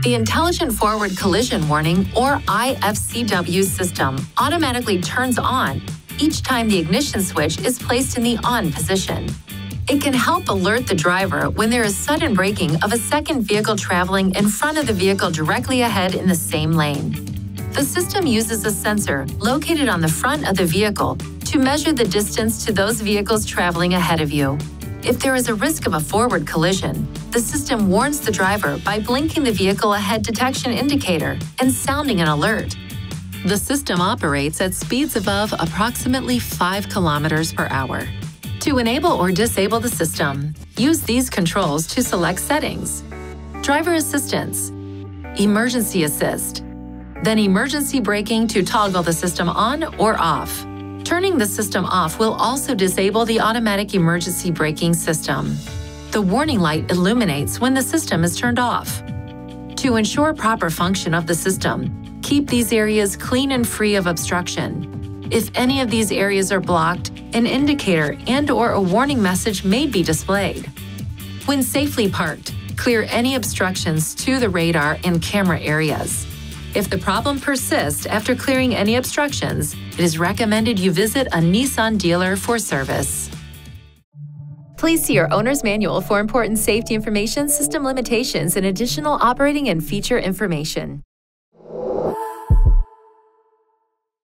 The Intelligent Forward Collision Warning, or I-FCW system, automatically turns on each time the ignition switch is placed in the on position. It can help alert the driver when there is sudden braking of a second vehicle traveling in front of the vehicle directly ahead in the same lane. The system uses a sensor located on the front of the vehicle to measure the distance to those vehicles traveling ahead of you. If there is a risk of a forward collision, the system warns the driver by blinking the vehicle ahead detection indicator and sounding an alert. The system operates at speeds above approximately 5 kilometers per hour. To enable or disable the system, use these controls to select settings: Driver Assistance, Emergency Assist, then Emergency Braking to toggle the system on or off. Turning the system off will also disable the automatic emergency braking system. The warning light illuminates when the system is turned off. To ensure proper function of the system, keep these areas clean and free of obstruction. If any of these areas are blocked, an indicator and/or a warning message may be displayed. When safely parked, clear any obstructions to the radar and camera areas. If the problem persists after clearing any obstructions, it is recommended you visit a Nissan dealer for service. Please see your owner's manual for important safety information, system limitations, and additional operating and feature information.